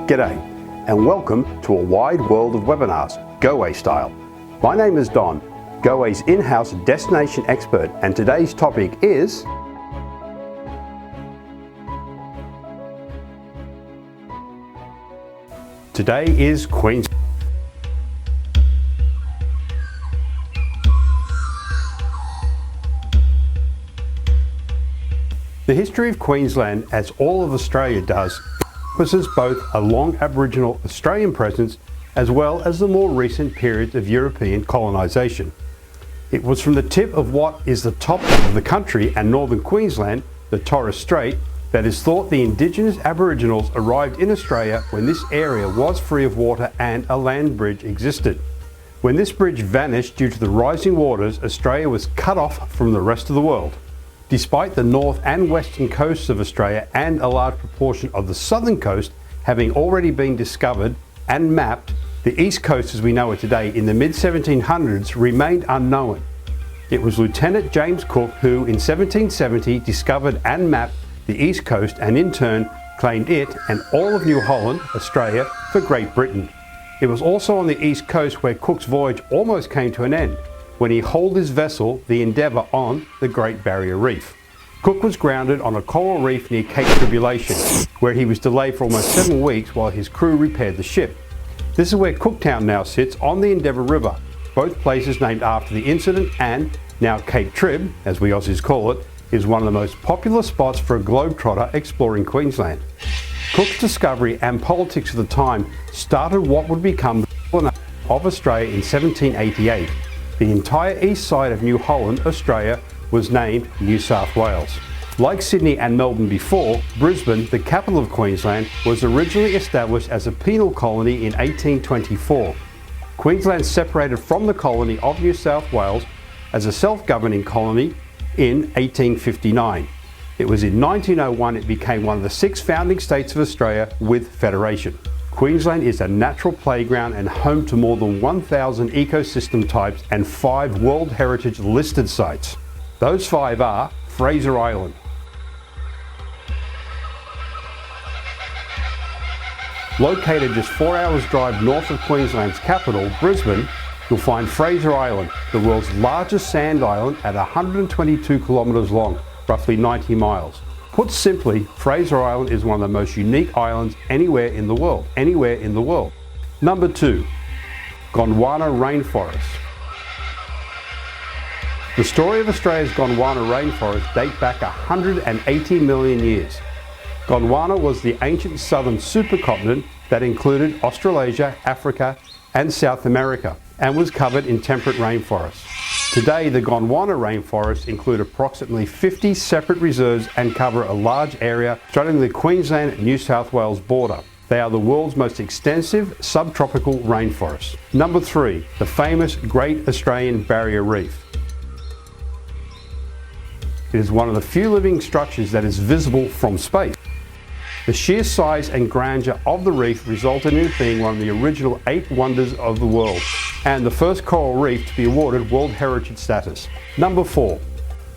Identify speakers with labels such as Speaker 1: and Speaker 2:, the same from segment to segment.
Speaker 1: G'day, and welcome to a wide world of webinars, Goway style. My name is Don, Goway's in-house destination expert, and today's topic is Queensland. The history of Queensland, as all of Australia does, encompasses both a long Aboriginal Australian presence as well as the more recent periods of European colonisation. It was from the tip of what is the top of the country and northern Queensland, the Torres Strait, that is thought the Indigenous Aboriginals arrived in Australia when this area was free of water and a land bridge existed. When this bridge vanished due to the rising waters, Australia was cut off from the rest of the world. Despite the north and western coasts of Australia and a large proportion of the southern coast having already been discovered and mapped, the east coast as we know it today in the mid-1700s remained unknown. It was Lieutenant James Cook who in 1770 discovered and mapped the east coast and in turn claimed it and all of New Holland, Australia, for Great Britain. It was also on the east coast where Cook's voyage almost came to an end, when he hauled his vessel, the Endeavour, on the Great Barrier Reef. Cook was grounded on a coral reef near Cape Tribulation, where he was delayed for almost 7 weeks while his crew repaired the ship. This is where Cooktown now sits on the Endeavour River, both places named after the incident, and now Cape Trib, as we Aussies call it, is one of the most popular spots for a globetrotter exploring Queensland. Cook's discovery and politics of the time started what would become the colony of Australia in 1788. The entire east side of New Holland, Australia, was named New South Wales. Like Sydney and Melbourne before, Brisbane, the capital of Queensland, was originally established as a penal colony in 1824. Queensland separated from the colony of New South Wales as a self-governing colony in 1859. It was in 1901 it became one of the 6 founding states of Australia with federation. Queensland is a natural playground and home to more than 1,000 ecosystem types and 5 World Heritage listed sites. Those 5 are Fraser Island, located just 4 hours drive north of Queensland's capital, Brisbane, you'll find Fraser Island, the world's largest sand island at 122 kilometres long, roughly 90 miles. Put simply, Fraser Island is one of the most unique islands anywhere in the world. Number 2, Gondwana Rainforest. The story of Australia's Gondwana Rainforest dates back 180 million years. Gondwana was the ancient southern supercontinent that included Australasia, Africa and South America and was covered in temperate rainforests. Today, the Gondwana rainforests include approximately 50 separate reserves and cover a large area straddling the Queensland-New South Wales border. They are the world's most extensive subtropical rainforests. Number 3, the famous Great Australian Barrier Reef. It is one of the few living structures that is visible from space. The sheer size and grandeur of the reef resulted in it being one of the original 8 wonders of the world and the first coral reef to be awarded World Heritage status. Number 4,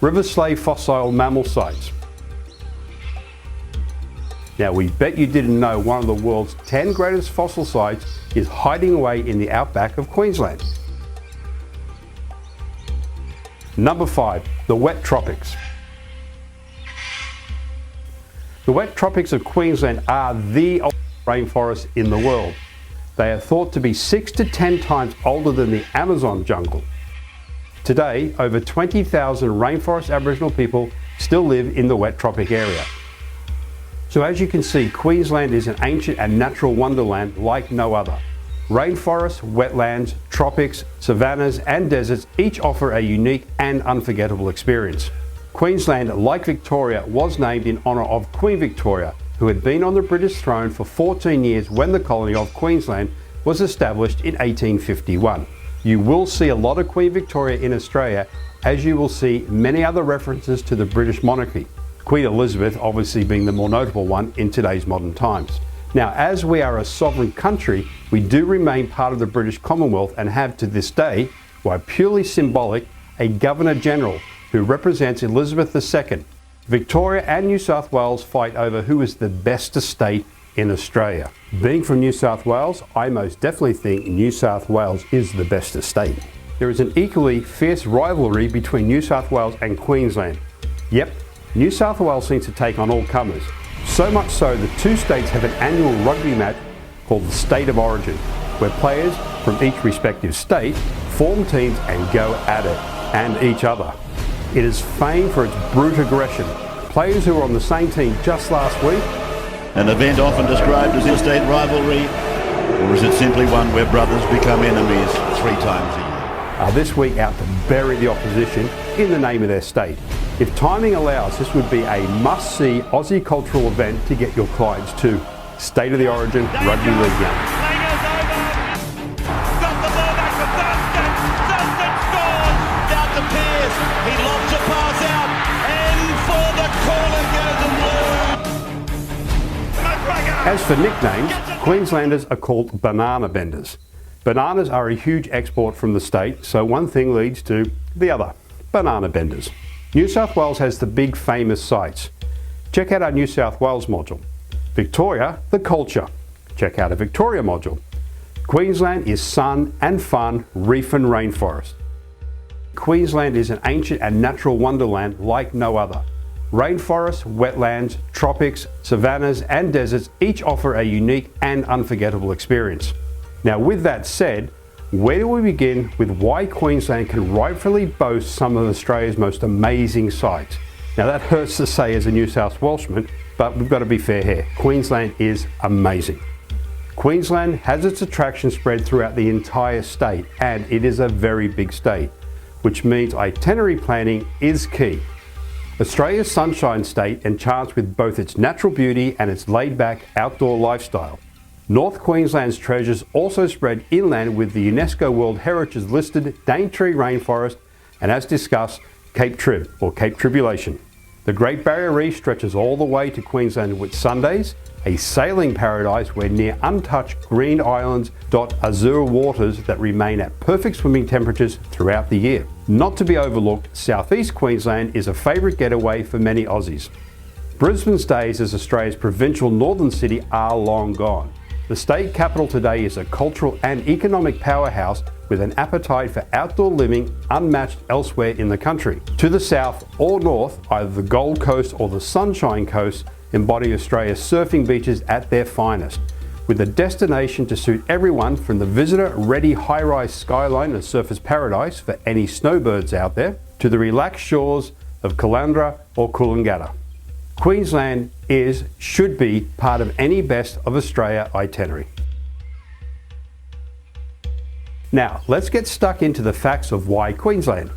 Speaker 1: RIVERSLEIGH fossil mammal sites. Now we bet you didn't know one of the world's 10 greatest fossil sites is hiding away in the outback of Queensland. Number 5, the wet tropics. The wet tropics of Queensland are the oldest rainforest in the world. They are thought to be 6 to 10 times older than the Amazon jungle. Today, over 20,000 rainforest Aboriginal people still live in the wet tropic area. So as you can see, Queensland is an ancient and natural wonderland like no other. Rainforests, wetlands, tropics, savannas and deserts each offer a unique and unforgettable experience. Queensland, like Victoria, was named in honour of Queen Victoria, who had been on the British throne for 14 years when the colony of Queensland was established in 1851. You will see a lot of Queen Victoria in Australia, as you will see many other references to the British monarchy, Queen Elizabeth obviously being the more notable one in today's modern times. Now, as we are a sovereign country, we do remain part of the British Commonwealth and have to this day, while purely symbolic, a Governor-General who represents Elizabeth II. Victoria and New South Wales fight over who is the best estate in Australia. Being from New South Wales, I most definitely think New South Wales is the best estate. There is an equally fierce rivalry between New South Wales and Queensland. Yep, New South Wales seems to take on all comers. So much so the two states have an annual rugby match called the State of Origin, where players from each respective state form teams and go at it and each other. It is famed for its brute aggression. Players who were on the same team just last week.
Speaker 2: An event often described as interstate rivalry, or is it simply one where brothers become enemies 3 times a year?
Speaker 1: Are this week out to bury the opposition in the name of their state. If timing allows, this would be a must-see Aussie cultural event to get your clients to State of the Origin Rugby League game. As for nicknames, Queenslanders are called banana benders. Bananas are a huge export from the state, so one thing leads to the other. Banana benders. New South Wales has the big famous sites. Check out our New South Wales module. Victoria, the culture. Check out a Victoria module. Queensland is sun and fun, reef and rainforest. Queensland is an ancient and natural wonderland like no other. Rainforests, wetlands, tropics, savannas and deserts each offer a unique and unforgettable experience. Now with that said, where do we begin with why Queensland can rightfully boast some of Australia's most amazing sights? Now that hurts to say as a New South Welshman, but we've got to be fair here. Queensland is amazing. Queensland has its attractions spread throughout the entire state, and it is a very big state, which means itinerary planning is key. Australia's Sunshine State enchants with both its natural beauty and its laid-back outdoor lifestyle. North Queensland's treasures also spread inland with the UNESCO World Heritage listed Daintree Rainforest and, as discussed, Cape Trib or Cape Tribulation. The Great Barrier Reef stretches all the way to Queensland Whitsundays, a sailing paradise where near untouched green islands dot azure waters that remain at perfect swimming temperatures throughout the year. Not to be overlooked, southeast Queensland is a favourite getaway for many Aussies. Brisbane's days as Australia's provincial northern city are long gone. The state capital today is a cultural and economic powerhouse with an appetite for outdoor living unmatched elsewhere in the country. To the south or north, either the Gold Coast or the Sunshine Coast embody Australia's surfing beaches at their finest, with a destination to suit everyone from the visitor-ready high-rise skyline and surfer's paradise for any snowbirds out there, to the relaxed shores of Caloundra or Coolangatta. Queensland should be part of any best of Australia itinerary. Now, let's get stuck into the facts of why Queensland.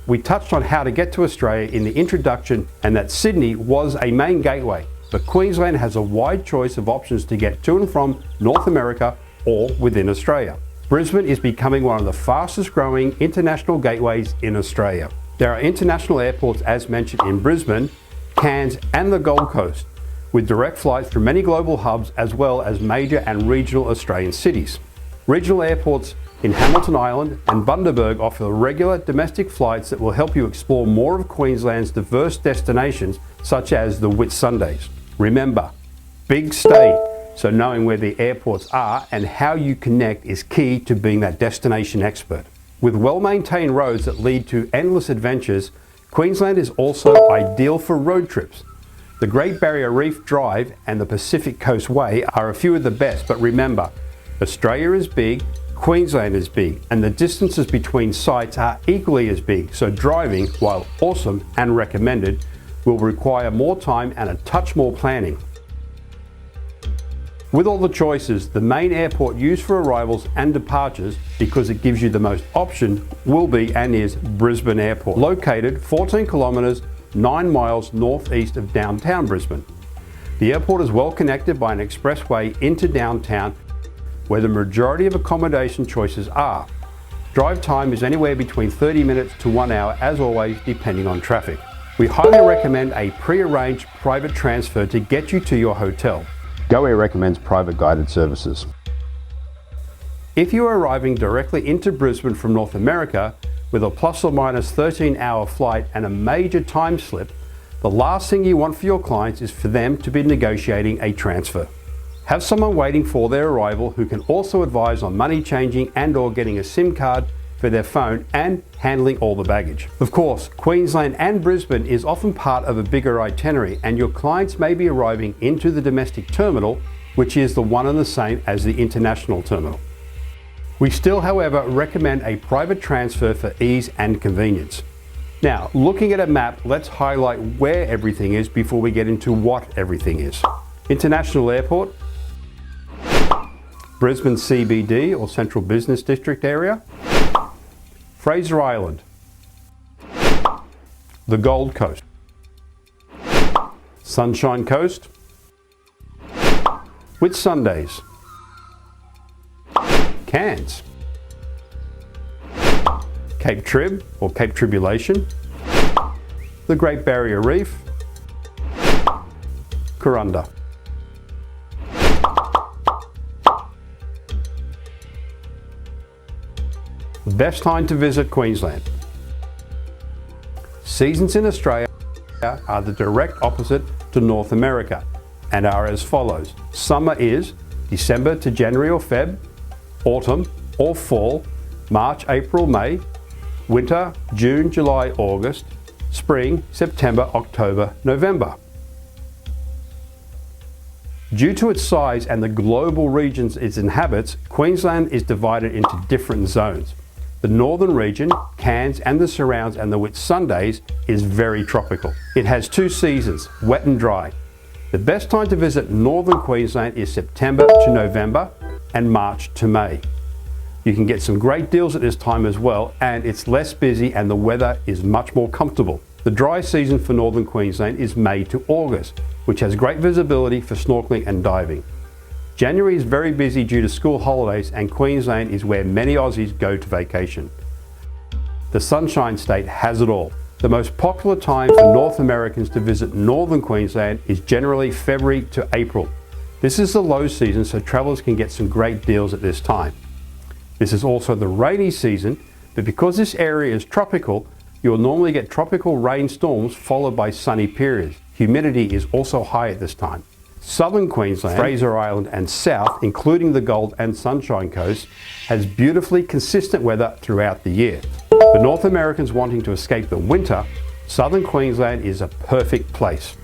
Speaker 1: We touched on how to get to Australia in the introduction and that Sydney was a main gateway, but Queensland has a wide choice of options to get to and from North America or within Australia. Brisbane is becoming one of the fastest growing international gateways in Australia. There are international airports as mentioned in Brisbane, Cairns and the Gold Coast, with direct flights from many global hubs as well as major and regional Australian cities. Regional airports in Hamilton Island and Bundaberg offer regular domestic flights that will help you explore more of Queensland's diverse destinations such as the Whitsundays. Remember, big state, so knowing where the airports are and how you connect is key to being that destination expert. With well-maintained roads that lead to endless adventures, Queensland is also ideal for road trips. The Great Barrier Reef Drive and the Pacific Coast Way are a few of the best, but remember, Australia is big, Queensland is big, and the distances between sites are equally as big, so driving, while awesome and recommended, will require more time and a touch more planning. With all the choices, the main airport used for arrivals and departures, because it gives you the most option, will be and is Brisbane Airport, located 14 kilometres, 9 miles northeast of downtown Brisbane. The airport is well connected by an expressway into downtown, where the majority of accommodation choices are. Drive time is anywhere between 30 minutes to 1 hour, as always, depending on traffic. We highly recommend a pre-arranged private transfer to get you to your hotel. Goway recommends private guided services. If you are arriving directly into Brisbane from North America with a plus or minus 13-hour flight and a major time slip, the last thing you want for your clients is for them to be negotiating a transfer. Have someone waiting for their arrival who can also advise on money changing and/or getting a SIM card for their phone and handling all the baggage. Of course, Queensland and Brisbane is often part of a bigger itinerary, and your clients may be arriving into the domestic terminal, which is the one and the same as the international terminal. We still, however, recommend a private transfer for ease and convenience. Now, looking at a map, let's highlight where everything is before we get into what everything is. International Airport, Brisbane CBD or Central Business District area, Fraser Island, the Gold Coast, Sunshine Coast, Whitsundays, Cairns, Cape Trib or Cape Tribulation, the Great Barrier Reef, Corunda. Best time to visit Queensland. Seasons in Australia are the direct opposite to North America and are as follows. Summer is December to January or Feb, autumn or fall, March, April, May, winter, June, July, August, spring, September, October, November. Due to its size and the global regions it inhabits, Queensland is divided into different zones. The northern region, Cairns and the surrounds and the Whitsundays, is very tropical. It has two seasons, wet and dry. The best time to visit northern Queensland is September to November and March to May. You can get some great deals at this time as well, and it's less busy and the weather is much more comfortable. The dry season for northern Queensland is May to August, which has great visibility for snorkeling and diving. January is very busy due to school holidays, and Queensland is where many Aussies go to vacation. The Sunshine State has it all. The most popular time for North Americans to visit northern Queensland is generally February to April. This is the low season, so travellers can get some great deals at this time. This is also the rainy season, but because this area is tropical, you'll normally get tropical rainstorms followed by sunny periods. Humidity is also high at this time. Southern Queensland, Fraser Island and south, including the Gold and Sunshine Coast, has beautifully consistent weather throughout the year. For North Americans wanting to escape the winter, southern Queensland is a perfect place.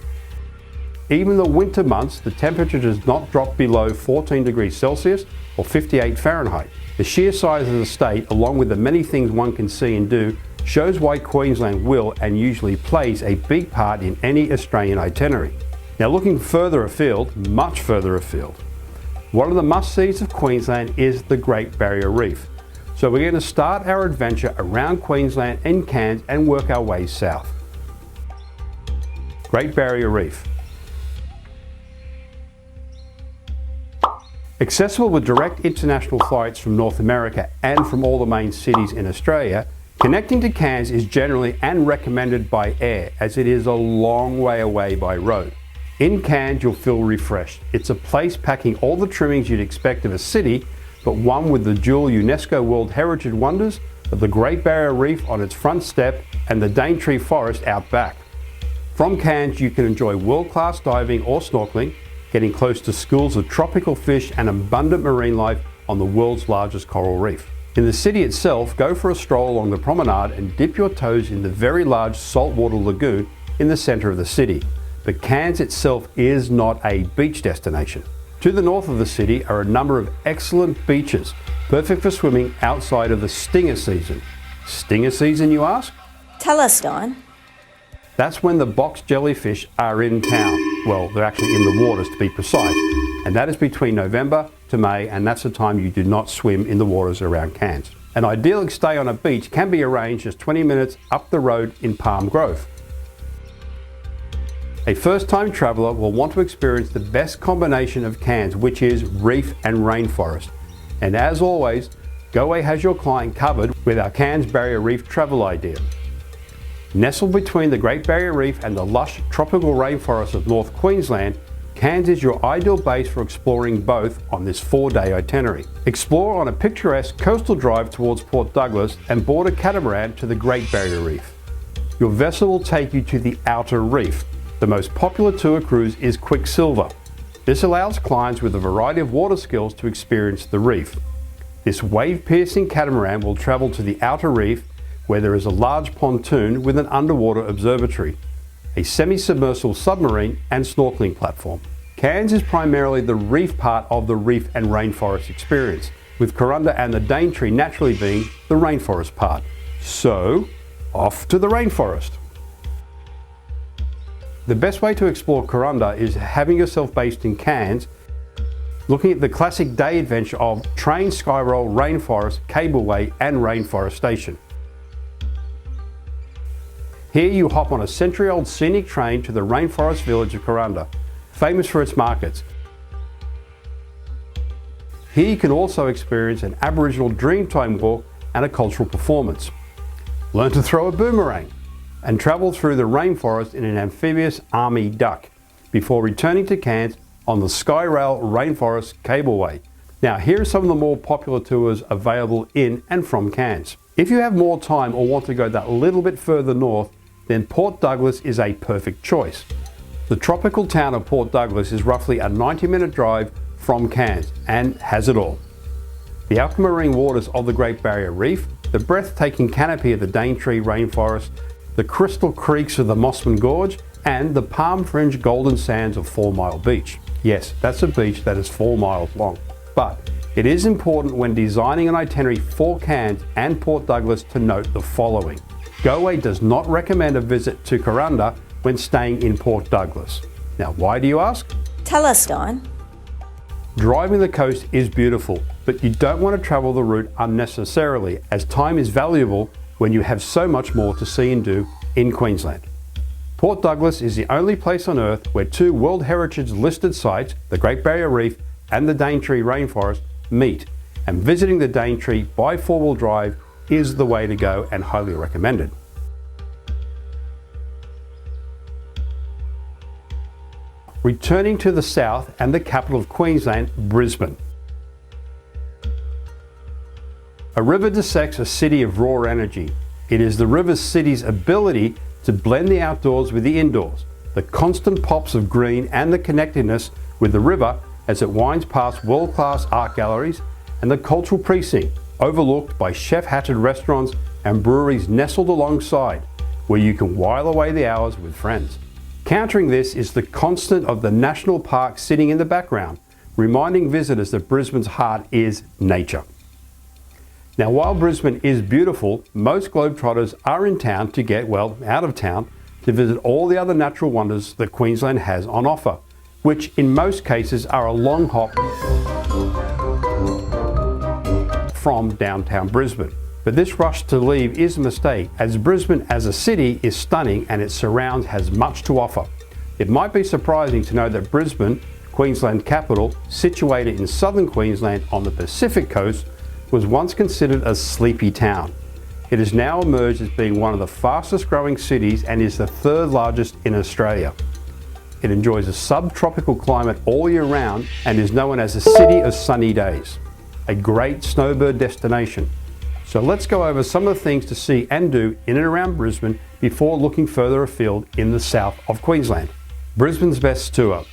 Speaker 1: Even the winter months, the temperature does not drop below 14 degrees Celsius or 58 Fahrenheit. The sheer size of the state, along with the many things one can see and do, shows why Queensland will and usually plays a big part in any Australian itinerary. Now, looking further afield, much further afield, one of the must-sees of Queensland is the Great Barrier Reef. So we're going to start our adventure around Queensland and Cairns and work our way south. Great Barrier Reef. Accessible with direct international flights from North America and from all the main cities in Australia, connecting to Cairns is generally and recommended by air, as it is a long way away by road. In Cairns, you'll feel refreshed. It's a place packing all the trimmings you'd expect of a city, but one with the dual UNESCO World Heritage wonders of the Great Barrier Reef on its front step and the Daintree Forest out back. From Cairns, you can enjoy world-class diving or snorkeling, getting close to schools of tropical fish and abundant marine life on the world's largest coral reef. In the city itself, go for a stroll along the promenade and dip your toes in the very large saltwater lagoon in the centre of the city. But Cairns itself is not a beach destination. To the north of the city are a number of excellent beaches, perfect for swimming outside of the stinger season. Stinger season, you ask?
Speaker 3: Tell us, Don.
Speaker 1: That's when the box jellyfish are in town. Well, they're actually in the waters to be precise. And that is between November to May, and that's the time you do not swim in the waters around Cairns. An idyllic stay on a beach can be arranged just 20 minutes up the road in Palm Grove. A first-time traveller will want to experience the best combination of Cairns, which is reef and rainforest. And as always, Goway has your client covered with our Cairns Barrier Reef travel idea. Nestled between the Great Barrier Reef and the lush tropical rainforests of North Queensland, Cairns is your ideal base for exploring both on this 4-day itinerary. Explore on a picturesque coastal drive towards Port Douglas and board a catamaran to the Great Barrier Reef. Your vessel will take you to the Outer Reef. The most popular tour cruise is Quicksilver. This allows clients with a variety of water skills to experience the reef. This wave-piercing catamaran will travel to the outer reef where there is a large pontoon with an underwater observatory, a semi-submersible submarine and snorkeling platform. Cairns is primarily the reef part of the reef and rainforest experience, with Corunda and the Daintree naturally being the rainforest part. So, off to the rainforest. The best way to explore Corunda is having yourself based in Cairns, looking at the classic day adventure of train, skyroll, rainforest, cableway and rainforest station. Here you hop on a century-old scenic train to the rainforest village of Corunda, famous for its markets. Here you can also experience an Aboriginal Dreamtime walk and a cultural performance. Learn to throw a boomerang and travel through the rainforest in an amphibious army duck before returning to Cairns on the Skyrail Rainforest Cableway. Now here are some of the more popular tours available in and from Cairns. If you have more time or want to go that little bit further north, then Port Douglas is a perfect choice. The tropical town of Port Douglas is roughly a 90-minute drive from Cairns and has it all. The aquamarine waters of the Great Barrier Reef, the breathtaking canopy of the Daintree rainforest, the crystal creeks of the Mossman Gorge, and the palm-fringed golden sands of 4 Mile Beach. Yes, that's a beach that is 4 miles long. But it is important when designing an itinerary for Cairns and Port Douglas to note the following. Goway does not recommend a visit to Corunda when staying in Port Douglas. Now, why do you ask?
Speaker 3: Tell us, Don.
Speaker 1: Driving the coast is beautiful, but you don't want to travel the route unnecessarily, as time is valuable when you have so much more to see and do in Queensland. Port Douglas is the only place on Earth where 2 World Heritage listed sites, the Great Barrier Reef and the Daintree Rainforest, meet, and visiting the Daintree by 4-wheel drive is the way to go and highly recommended. Returning to the south and the capital of Queensland, Brisbane. A river dissects a city of raw energy. It is the river city's ability to blend the outdoors with the indoors, the constant pops of green and the connectedness with the river as it winds past world-class art galleries and the cultural precinct, overlooked by chef-hatted restaurants and breweries nestled alongside, where you can while away the hours with friends. Countering this is the constant of the national park sitting in the background, reminding visitors that Brisbane's heart is nature. Now, while Brisbane is beautiful, most Globetrotters are in town to get, well, out of town, to visit all the other natural wonders that Queensland has on offer, which in most cases are a long hop from downtown Brisbane. But this rush to leave is a mistake, as Brisbane as a city is stunning and its surrounds has much to offer. It might be surprising to know that Brisbane, Queensland capital, situated in southern Queensland on the Pacific coast, was once considered a sleepy town. It has now emerged as being one of the fastest growing cities and is the 3rd largest in Australia. It enjoys a subtropical climate all year round and is known as the City of Sunny Days, a great snowbird destination. So let's go over some of the things to see and do in and around Brisbane before looking further afield in the south of Queensland. Brisbane's best tour.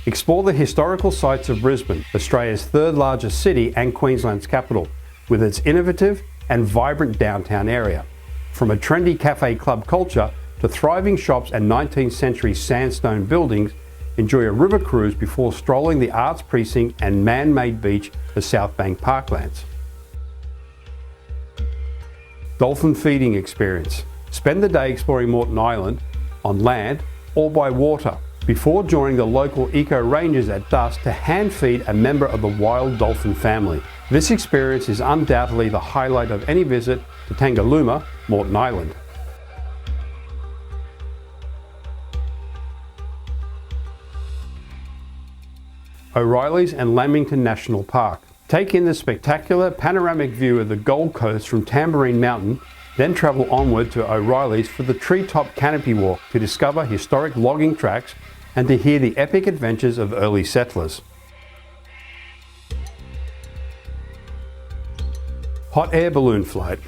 Speaker 1: Explore the historical sites of Brisbane, Australia's 3rd largest city and Queensland's capital, with its innovative and vibrant downtown area. From a trendy cafe club culture to thriving shops and 19th century sandstone buildings, enjoy a river cruise before strolling the arts precinct and man-made beach of South Bank Parklands. Dolphin feeding experience. Spend the day exploring Moreton Island on land or by water before joining the local eco rangers at dusk to hand feed a member of the wild dolphin family. This experience is undoubtedly the highlight of any visit to Tangalooma, Moreton Island. O'Reilly's and Lamington National Park. Take in the spectacular panoramic view of the Gold Coast from Tamborine Mountain, then travel onward to O'Reilly's for the treetop canopy walk to discover historic logging tracks and to hear the epic adventures of early settlers. Hot air balloon flight.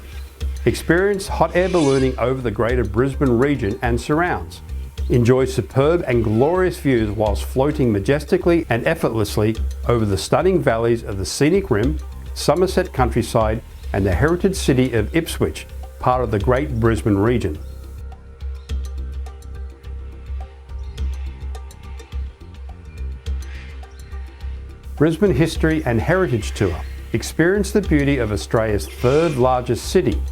Speaker 1: Experience hot air ballooning over the greater Brisbane region and surrounds. Enjoy superb and glorious views whilst floating majestically and effortlessly over the stunning valleys of the scenic Rim, Somerset countryside and the heritage city of Ipswich, part of the Great Brisbane region. Brisbane History and Heritage Tour. Experience the beauty of Australia's third largest city.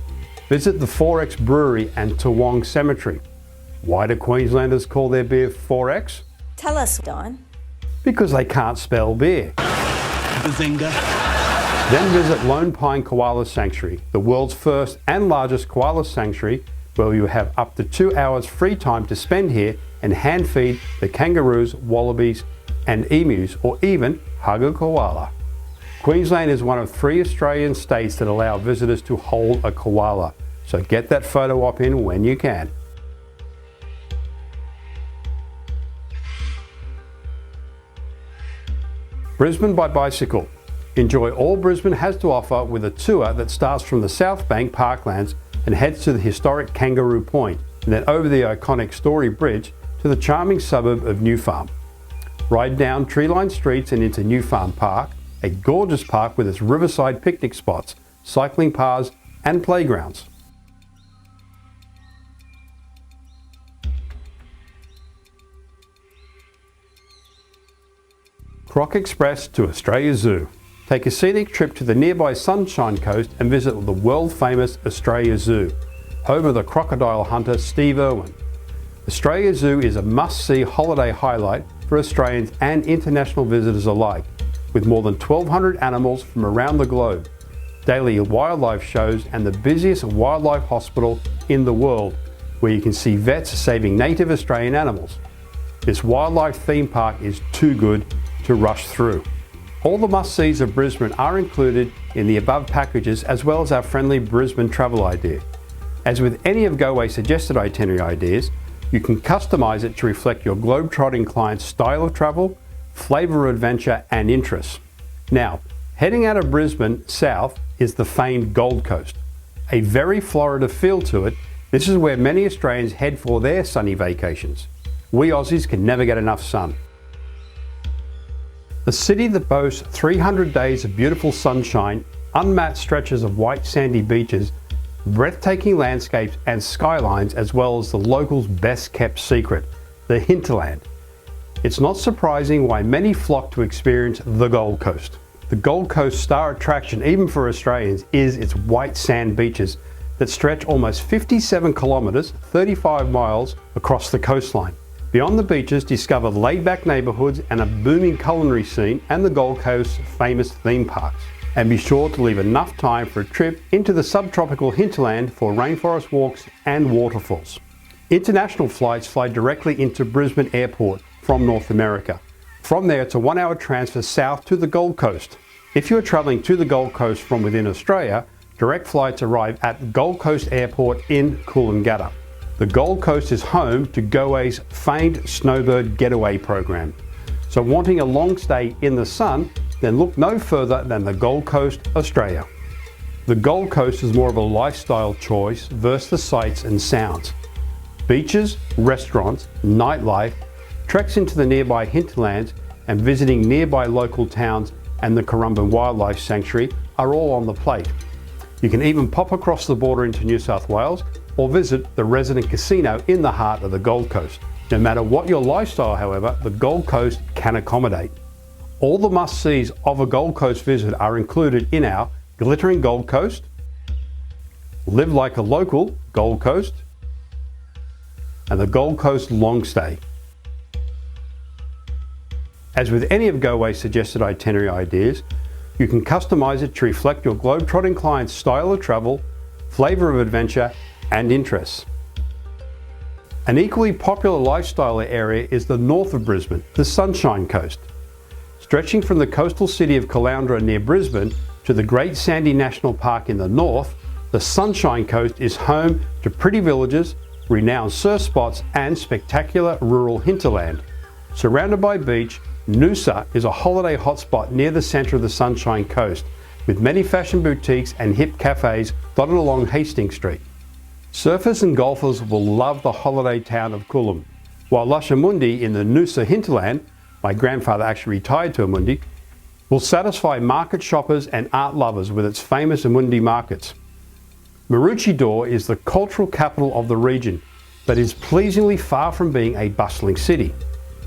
Speaker 1: Visit the 4X Brewery and Toowong Cemetery. Why do Queenslanders call their beer 4X?
Speaker 3: Tell us, Don.
Speaker 1: Because they can't spell beer.
Speaker 2: Bazinga.
Speaker 1: Then visit Lone Pine Koala Sanctuary, the world's first and largest koala sanctuary, where you have up to 2 hours free time to spend here and hand feed the kangaroos, wallabies and emus, or even hug a koala. Queensland is one of 3 Australian states that allow visitors to hold a koala, so get that photo op in when you can. Brisbane by bicycle. Enjoy all Brisbane has to offer with a tour that starts from the South Bank Parklands and heads to the historic Kangaroo Point, and then over the iconic Story Bridge to the charming suburb of New Farm. Ride down tree-lined streets and into New Farm Park, a gorgeous park with its riverside picnic spots, cycling paths and playgrounds. Croc Express to Australia Zoo. Take a scenic trip to the nearby Sunshine Coast and visit the world-famous Australia Zoo, home of the crocodile hunter Steve Irwin. Australia Zoo is a must-see holiday highlight for Australians and international visitors alike, with more than 1,200 animals from around the globe, daily wildlife shows and the busiest wildlife hospital in the world, where you can see vets saving native Australian animals. This wildlife theme park is too good to rush through. All the must-sees of Brisbane are included in the above packages, as well as our friendly Brisbane travel idea. As with any of Goway's suggested itinerary ideas, you can customise it to reflect your globe-trotting client's style of travel, flavour of adventure and interests. Now, heading out of Brisbane south is the famed Gold Coast. A very Florida feel to it, this is where many Australians head for their sunny vacations. We Aussies can never get enough sun. A city that boasts 300 days of beautiful sunshine, unmatched stretches of white sandy beaches, breathtaking landscapes and skylines, as well as the locals' best kept secret, the hinterland. It's not surprising why many flock to experience the Gold Coast. The Gold Coast star attraction, even for Australians, is its white sand beaches that stretch almost 57 kilometres, 35 miles across the coastline. Beyond the beaches, discover laid-back neighbourhoods and a booming culinary scene and the Gold Coast's famous theme parks. And be sure to leave enough time for a trip into the subtropical hinterland for rainforest walks and waterfalls. International flights fly directly into Brisbane Airport from North America. From there, it's a 1-hour transfer south to the Gold Coast. If you are travelling to the Gold Coast from within Australia, direct flights arrive at Gold Coast Airport in Coolangatta. The Gold Coast is home to Goway's famed snowbird getaway program. So wanting a long stay in the sun, then look no further than the Gold Coast, Australia. The Gold Coast is more of a lifestyle choice versus the sights and sounds. Beaches, restaurants, nightlife, treks into the nearby hinterlands and visiting nearby local towns and the Currumbin Wildlife Sanctuary are all on the plate. You can even pop across the border into New South Wales or visit the resident casino in the heart of the Gold Coast. No matter what your lifestyle, however, the Gold Coast can accommodate. All the must-sees of a Gold Coast visit are included in our Glittering Gold Coast, Live Like a Local Gold Coast, and the Gold Coast Long Stay. As with any of Goway's suggested itinerary ideas, you can customise it to reflect your globe-trotting client's style of travel, flavour of adventure and interests. An equally popular lifestyle area is the north of Brisbane, the Sunshine Coast. Stretching from the coastal city of Caloundra near Brisbane to the Great Sandy National Park in the north, the Sunshine Coast is home to pretty villages, renowned surf spots and spectacular rural hinterland. Surrounded by beach, Noosa is a holiday hotspot near the centre of the Sunshine Coast, with many fashion boutiques and hip cafes dotted along Hastings Street. Surfers and golfers will love the holiday town of Coolum. while Lushamundi in the Noosa hinterland, my grandfather actually retired to Amundi, will satisfy market shoppers and art lovers with its famous Amundi markets. Maroochydore is the cultural capital of the region, but is pleasingly far from being a bustling city.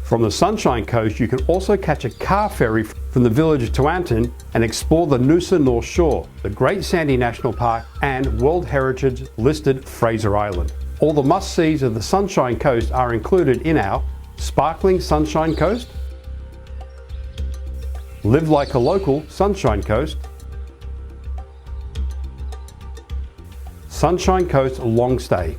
Speaker 1: From the Sunshine Coast, you can also catch a car ferry from the village of Tewantin and explore the Noosa North Shore, the Great Sandy National Park, and World Heritage listed Fraser Island. All the must-sees of the Sunshine Coast are included in our Sparkling Sunshine Coast, Live Like a Local Sunshine Coast, Sunshine Coast Long Stay.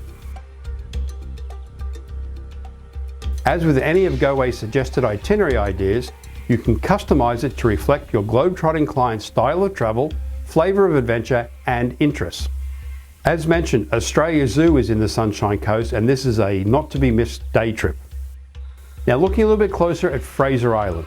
Speaker 1: As with any of Goway's suggested itinerary ideas, you can customize it to reflect your globetrotting client's style of travel, flavour of adventure and interests. As mentioned, Australia Zoo is in the Sunshine Coast and this is a not to be missed day trip. Now looking a little bit closer at Fraser Island.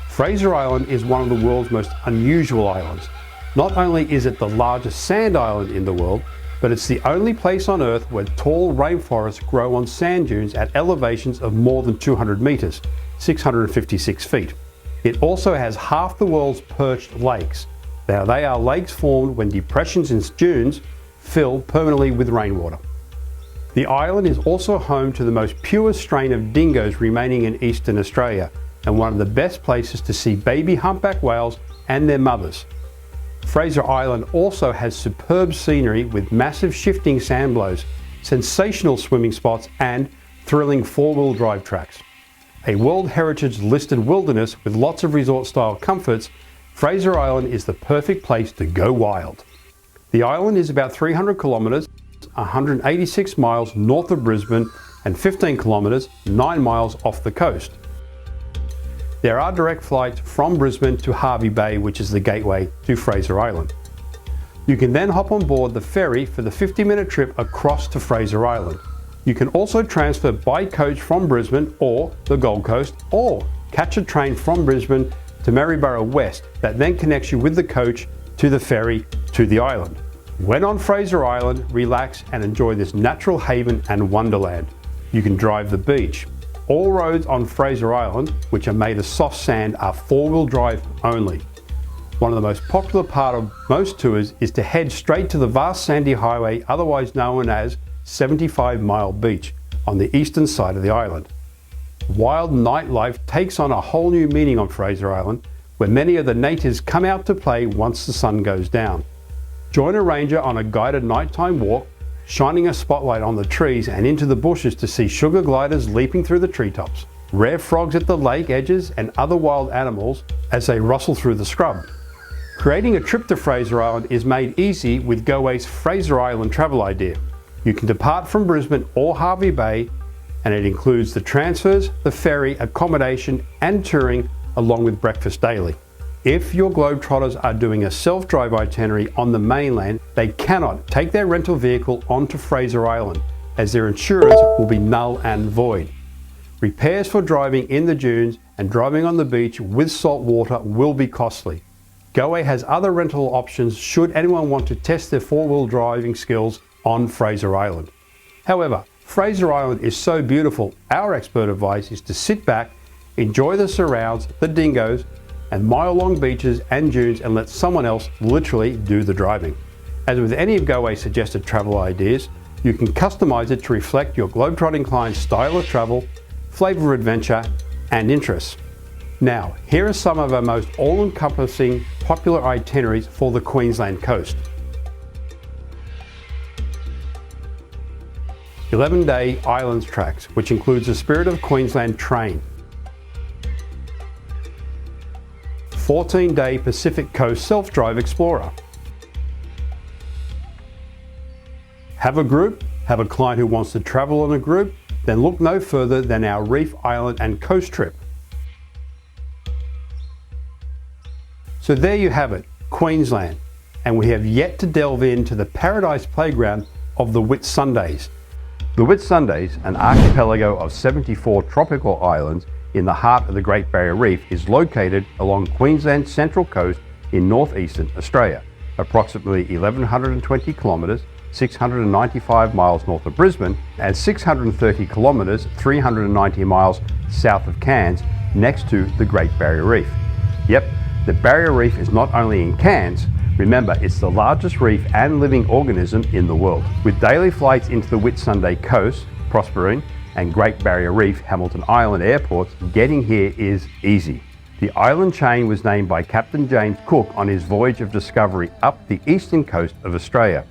Speaker 1: Fraser Island is one of the world's most unusual islands. Not only is it the largest sand island in the world, but it's the only place on Earth where tall rainforests grow on sand dunes at elevations of more than 200 metres, 656 feet. It also has half the world's perched lakes. Now they are lakes formed when depressions in dunes fill permanently with rainwater. The island is also home to the most pure strain of dingoes remaining in eastern Australia, and one of the best places to see baby humpback whales and their mothers. Fraser Island also has superb scenery with massive shifting sand blows, sensational swimming spots and thrilling four-wheel drive tracks. A World Heritage listed wilderness with lots of resort style comforts, Fraser Island is the perfect place to go wild. The island is about 300 kilometres, 186 miles north of Brisbane and 15 kilometres, 9 miles off the coast. There are direct flights from Brisbane to Hervey Bay, which is the gateway to Fraser Island. You can then hop on board the ferry for the 50-minute trip across to Fraser Island. You can also transfer by coach from Brisbane or the Gold Coast, or catch a train from Brisbane to Maryborough West that then connects you with the coach to the ferry to the island. When on Fraser Island, relax and enjoy this natural haven and wonderland. You can drive the beach. All roads on Fraser Island, which are made of soft sand, are four-wheel drive only. One of the most popular part of most tours is to head straight to the vast sandy highway, otherwise known as 75 Mile Beach, on the eastern side of the island. Wild nightlife takes on a whole new meaning on Fraser Island, where many of the natives come out to play once the sun goes down. Join a ranger on a guided nighttime walk, shining a spotlight on the trees and into the bushes to see sugar gliders leaping through the treetops, rare frogs at the lake edges and other wild animals as they rustle through the scrub. Creating a trip to Fraser Island is made easy with Goway's Fraser Island travel idea. You can depart from Brisbane or Hervey Bay, and it includes the transfers, the ferry, accommodation and touring along with breakfast daily. If your Globetrotters are doing a self-drive itinerary on the mainland, they cannot take their rental vehicle onto Fraser Island, as their insurance will be null and void. Repairs for driving in the dunes and driving on the beach with salt water will be costly. Goway has other rental options should anyone want to test their four-wheel driving skills on Fraser Island. However, Fraser Island is so beautiful, our expert advice is to sit back, enjoy the surrounds, the dingoes, and mile-long beaches and dunes and let someone else literally do the driving. As with any of Goway's suggested travel ideas, you can customize it to reflect your globetrotting client's style of travel, flavour of adventure and interests. Now, here are some of our most all-encompassing popular itineraries for the Queensland coast. 11-day Islands Tracks, which includes the Spirit of Queensland train. 14-day Pacific Coast Self-Drive Explorer. Have a group? Have a client who wants to travel in a group? Then look no further than our Reef Island and Coast trip. So there you have it, Queensland, and we have yet to delve into the paradise playground of the Whitsundays. The Whitsundays, an archipelago of 74 tropical islands in the heart of the Great Barrier Reef, is located along Queensland's central coast in northeastern Australia, approximately 1,120 kilometres, 695 miles north of Brisbane, and 630 kilometres, 390 miles south of Cairns, next to the Great Barrier Reef. Yep, the Barrier Reef is not only in Cairns, remember it's the largest reef and living organism in the world. With daily flights into the Whitsunday coast, Proserpine, and Great Barrier Reef, Hamilton Island airports, getting here is easy. The island chain was named by Captain James Cook on his voyage of discovery up the eastern coast of Australia.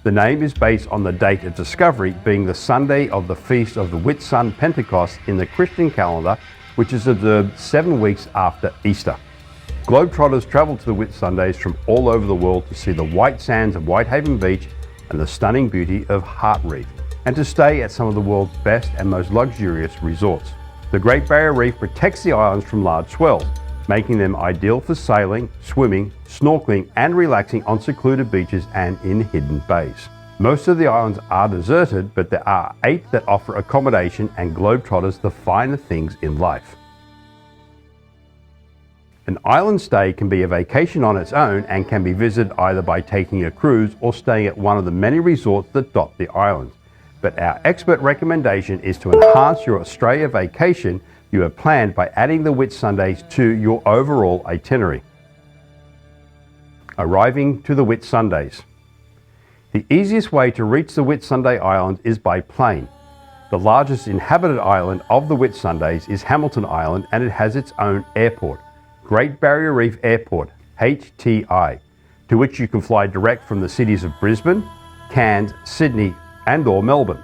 Speaker 1: The name is based on the date of discovery being the Sunday of the Feast of the Whitsun Pentecost in the Christian calendar, which is observed 7 weeks after Easter. Globetrotters travel to the Whitsundays from all over the world to see the white sands of Whitehaven Beach and the stunning beauty of Heart Reef, and to stay at some of the world's best and most luxurious resorts. The Great Barrier Reef protects the islands from large swells, making them ideal for sailing, swimming, snorkeling and relaxing on secluded beaches and in hidden bays. Most of the islands are deserted, but there are 8 that offer accommodation and globetrotters the finer things in life. An island stay can be a vacation on its own and can be visited either by taking a cruise or staying at one of the many resorts that dot the islands. But our expert recommendation is to enhance your Australia vacation you have planned by adding the Whitsundays to your overall itinerary. Arriving to the Whitsundays. The easiest way to reach the Whitsunday Islands is by plane. The largest inhabited island of the Whitsundays is Hamilton Island, and it has its own airport, Great Barrier Reef Airport, HTI, to which you can fly direct from the cities of Brisbane, Cairns, Sydney and/or Melbourne.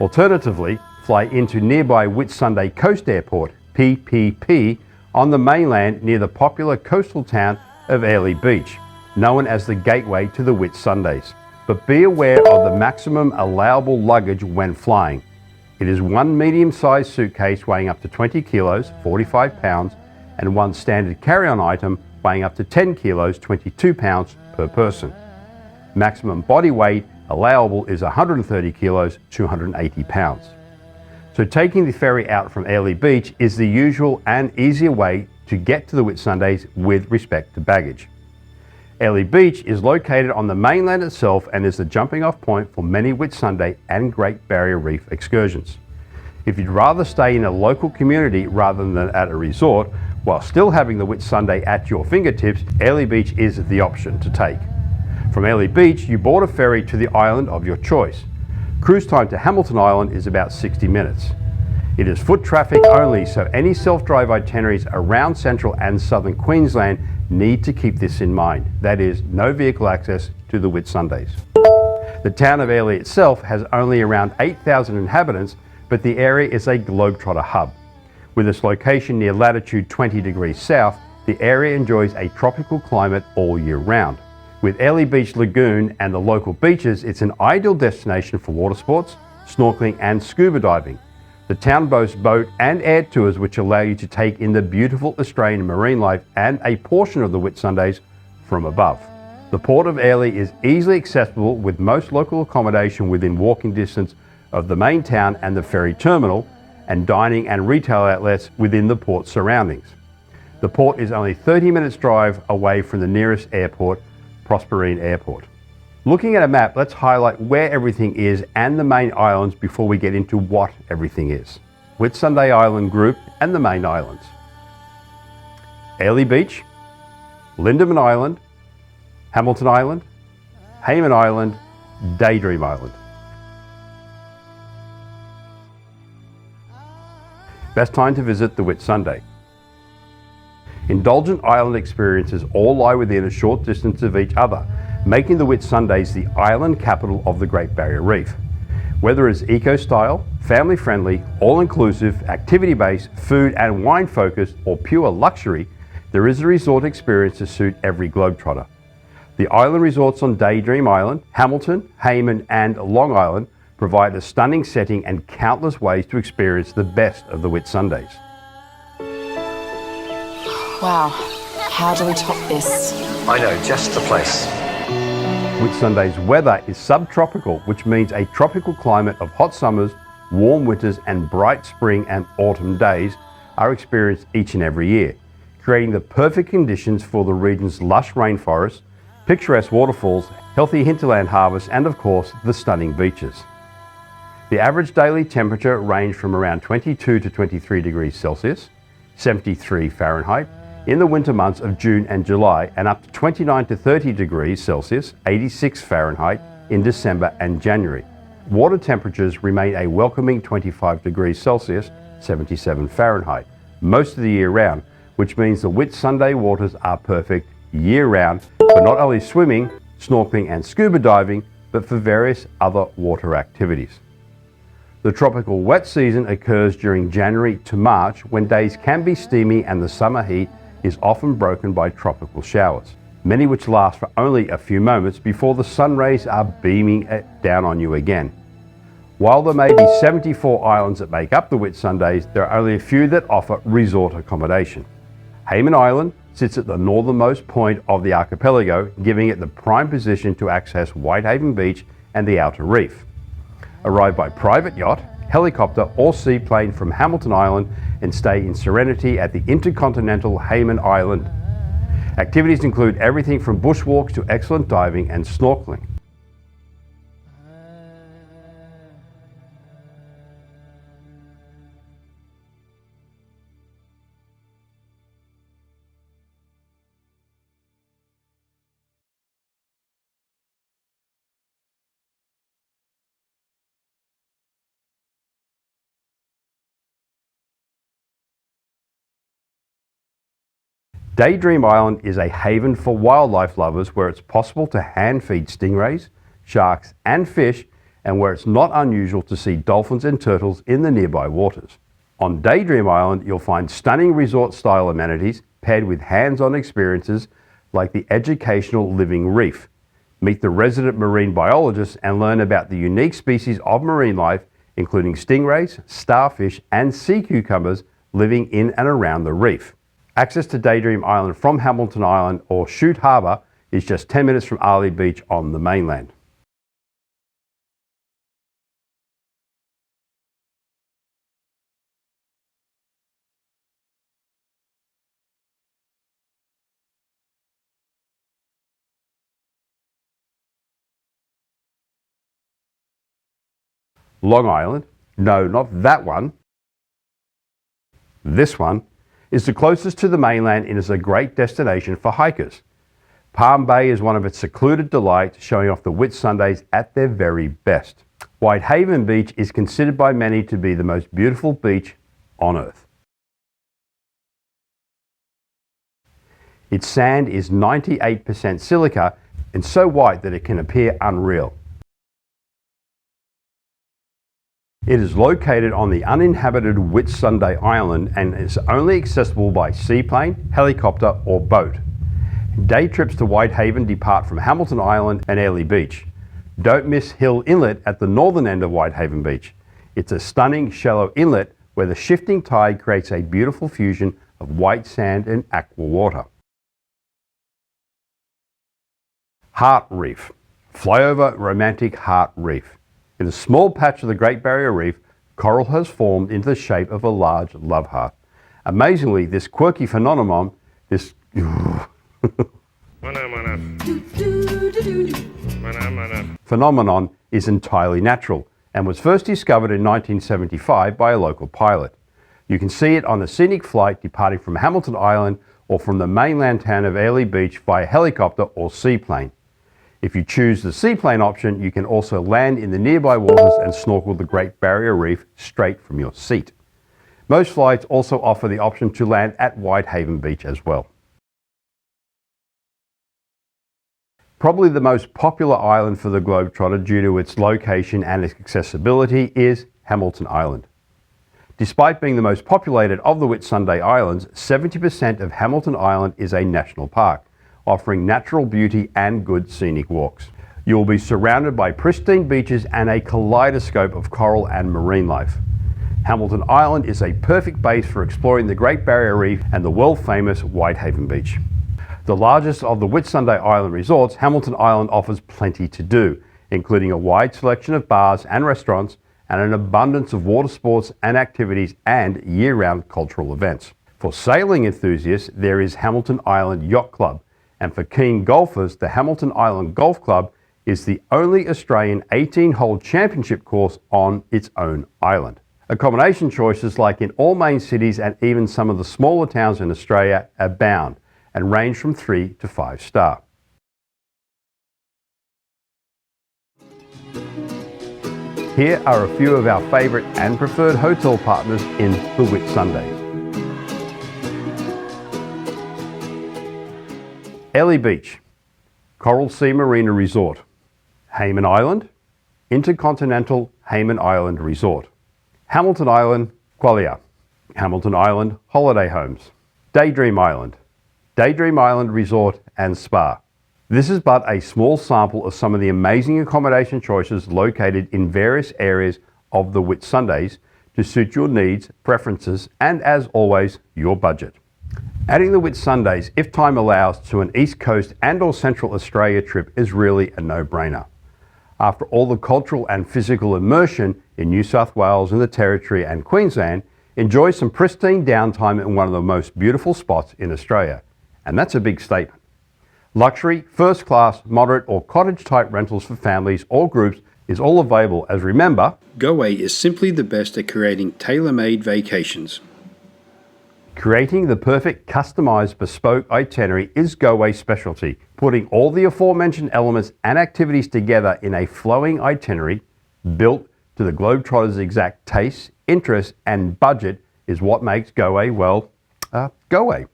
Speaker 1: Alternatively, fly into nearby Whitsunday Coast Airport, PPP, on the mainland near the popular coastal town of Airlie Beach, known as the gateway to the Whitsundays. But be aware of the maximum allowable luggage when flying. It is 1 medium-sized suitcase weighing up to 20 kilos, 45 pounds, and 1 standard carry-on item weighing up to 10 kilos, 22 pounds per person. Maximum body weight allowable is 130 kilos, 280 pounds. So taking the ferry out from Airlie Beach is the usual and easier way to get to the Whitsundays with respect to baggage. Airlie Beach is located on the mainland itself and is the jumping off point for many Whitsunday and Great Barrier Reef excursions. If you'd rather stay in a local community rather than at a resort, while still having the Whitsunday at your fingertips, Airlie Beach is the option to take. From Airlie Beach, you board a ferry to the island of your choice. Cruise time to Hamilton Island is about 60 minutes. It is foot traffic only, so any self-drive itineraries around central and southern Queensland need to keep this in mind. That is, no vehicle access to the Whitsundays. The town of Airlie itself has only around 8,000 inhabitants, but the area is a globetrotter hub. With its location near latitude 20 degrees south, the area enjoys a tropical climate all year round. With Airlie Beach Lagoon and the local beaches, it's an ideal destination for water sports, snorkeling and scuba diving. The town boasts boat and air tours which allow you to take in the beautiful Australian marine life and a portion of the Whitsundays from above. The port of Airlie is easily accessible with most local accommodation within walking distance of the main town and the ferry terminal, and dining and retail outlets within the port surroundings. The port is only 30 minutes drive away from the nearest airport, Proserpine Airport. Looking at a map, let's highlight where everything is and the main islands before we get into what everything is. Whitsunday Island Group and the main islands. Airlie Beach, Lindeman Island, Hamilton Island, Hayman Island, Daydream Island. Best time to visit the Whitsunday. Indulgent island experiences all lie within a short distance of each other, making the Whitsundays the island capital of the Great Barrier Reef. Whether it's eco-style, family-friendly, all-inclusive, activity-based, food and wine-focused, or pure luxury, there is a resort experience to suit every globetrotter. The island resorts on Daydream Island, Hamilton, Hayman and Long Island provide a stunning setting and countless ways to experience the best of the Whitsundays.
Speaker 3: Wow, how do we top this?
Speaker 4: I know just the place.
Speaker 1: Whitsunday's weather is subtropical, which means a tropical climate of hot summers, warm winters and bright spring and autumn days are experienced each and every year, creating the perfect conditions for the region's lush rainforests, picturesque waterfalls healthy hinterland harvests, and of course, the stunning beaches. The average daily temperature ranged from around 22 to 23 degrees Celsius, 73 Fahrenheit, in the winter months of June and July, and up to 29 to 30 degrees Celsius, 86 Fahrenheit, in December and January. Water temperatures remain a welcoming 25 degrees Celsius, 77 Fahrenheit, most of the year round, which means the Whitsunday waters are perfect year-round for not only swimming, snorkeling and scuba diving, but for various other water activities. The tropical wet season occurs during January to March, when days can be steamy and the summer heat is often broken by tropical showers, many which last for only a few moments before the sun rays are beaming down on you again. While there may be 74 islands that make up the Whitsundays, there are only a few that offer resort accommodation. Hayman Island sits at the northernmost point of the archipelago, giving it the prime position to access Whitehaven Beach and the outer reef. Arrive by private yacht, helicopter or seaplane from Hamilton Island and stay in serenity at the intercontinental Hayman Island. Activities include everything from bushwalks to excellent diving and snorkeling. Daydream Island is a haven for wildlife lovers where it's possible to hand feed stingrays, sharks and fish, and where it's not unusual to see dolphins and turtles in the nearby waters. On Daydream Island, you'll find stunning resort-style amenities paired with hands-on experiences like the educational living reef. Meet the resident marine biologist and learn about the unique species of marine life, including stingrays, starfish and sea cucumbers living in and around the reef. Access to Daydream Island from Hamilton Island or Shute Harbour is just 10 minutes from Airlie Beach on the mainland. Long Island, no, not that one, this one, is the closest to the mainland and is a great destination for hikers. Palm Bay is one of its secluded delights, showing off the Whitsundays at their very best. Whitehaven Beach is considered by many to be the most beautiful beach on earth. Its sand is 98% silica and so white that it can appear unreal. It is located on the uninhabited Whitsunday Island and is only accessible by seaplane, helicopter or boat. Day trips to Whitehaven depart from Hamilton Island and Airlie Beach. Don't miss Hill Inlet at the northern end of Whitehaven Beach. It's a stunning shallow inlet where the shifting tide creates a beautiful fusion of white sand and aqua water. Heart Reef. Flyover romantic Heart Reef. In a small patch of the Great Barrier Reef, coral has formed into the shape of a large love heart. Amazingly, this quirky phenomenon, is entirely natural and was first discovered in 1975 by a local pilot. You can see it on a scenic flight departing from Hamilton Island or from the mainland town of Airlie Beach via helicopter or seaplane. If you choose the seaplane option, you can also land in the nearby waters and snorkel the Great Barrier Reef straight from your seat. Most flights also offer the option to land at Whitehaven Beach as well. Probably the most popular island for the Globetrotter due to its location and its accessibility is Hamilton Island. Despite being the most populated of the Whitsunday Islands, 70% of Hamilton Island is a national park, offering natural beauty and good scenic walks. You will be surrounded by pristine beaches and a kaleidoscope of coral and marine life. Hamilton Island is a perfect base for exploring the Great Barrier Reef and the world-famous Whitehaven Beach. The largest of the Whitsunday Island resorts, Hamilton Island offers plenty to do, including a wide selection of bars and restaurants and an abundance of water sports and activities and year-round cultural events. For sailing enthusiasts, there is Hamilton Island Yacht Club, and for keen golfers, the Hamilton Island Golf Club is the only Australian 18-hole championship course on its own island. Accommodation choices like in all main cities and even some of the smaller towns in Australia abound and range from 3 to 5 star. Here are a few of our favourite and preferred hotel partners in the Whitsundays. Ellie Beach, Coral Sea Marina Resort, Hayman Island, Intercontinental Hayman Island Resort, Hamilton Island, Qualia, Hamilton Island Holiday Homes, Daydream Island Resort and Spa. This is but a small sample of some of the amazing accommodation choices located in various areas of the Whitsundays to suit your needs, preferences, and as always, your budget. Adding the Whitsundays, if time allows, to an East Coast and or Central Australia trip is really a no-brainer. After all the cultural and physical immersion in New South Wales and the Territory and Queensland, enjoy some pristine downtime in one of the most beautiful spots in Australia. And that's a big statement. Luxury, first class, moderate or cottage type rentals for families or groups is all available, as remember,
Speaker 5: Goway is simply the best at creating tailor-made vacations.
Speaker 1: creating the perfect customized bespoke itinerary is Goway's specialty. Putting all the aforementioned elements and activities together in a flowing itinerary built to the Globetrotters' exact tastes, interests and budget is what makes Goway, well, Goway.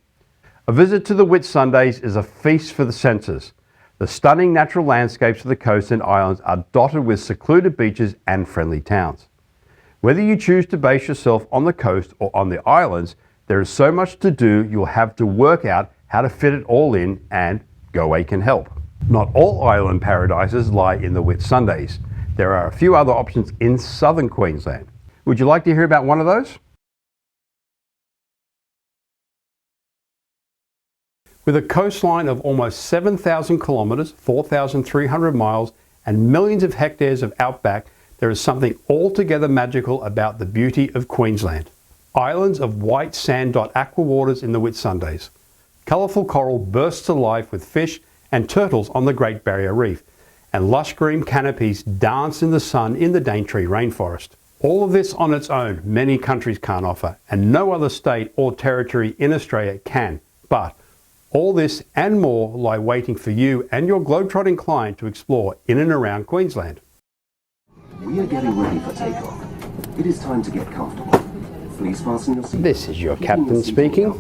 Speaker 1: A visit to the Whitsundays is a feast for the senses. The stunning natural landscapes of the coast and islands are dotted with secluded beaches and friendly towns. Whether you choose to base yourself on the coast or on the islands, there is so much to do you'll have to work out how to fit it all in, and Goway can help. Not all island paradises lie in the Whitsundays. There are a few other options in southern Queensland. Would you like to hear about one of those? With a coastline of almost 7,000 kilometres, 4,300 miles, and millions of hectares of outback, there is something altogether magical about the beauty of Queensland. Islands of white sand dot aqua waters in the Whitsundays. Colourful coral bursts to life with fish and turtles on the Great Barrier Reef, and lush green canopies dance in the sun in the Daintree rainforest. All of this on its own, many countries can't offer, and no other state or territory in Australia can, but all this and more lie waiting for you and your globetrotting client to explore in and around Queensland.
Speaker 6: We are getting ready for takeoff. It is time to get comfortable. Please fasten your seat.
Speaker 1: This is your captain speaking.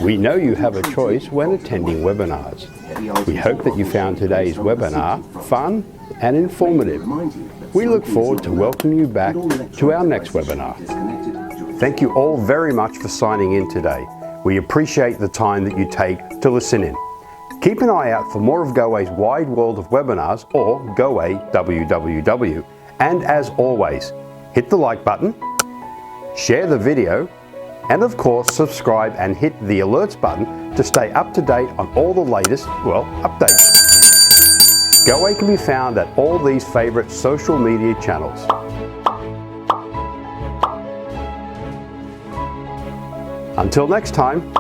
Speaker 1: We know you have a choice when attending webinars. We hope that you found today's webinar fun and informative. We look forward to welcoming you back to our next webinar. Thank you all very much for signing in today. We appreciate the time that you take to listen in. Keep an eye out for more of Goway's wide world of webinars, or Goway WWW. And as always, hit the like button, share the video, and of course subscribe and hit the alerts button to stay up to date on all the latest, updates. Goway can be found at all these favourite social media channels. Until next time,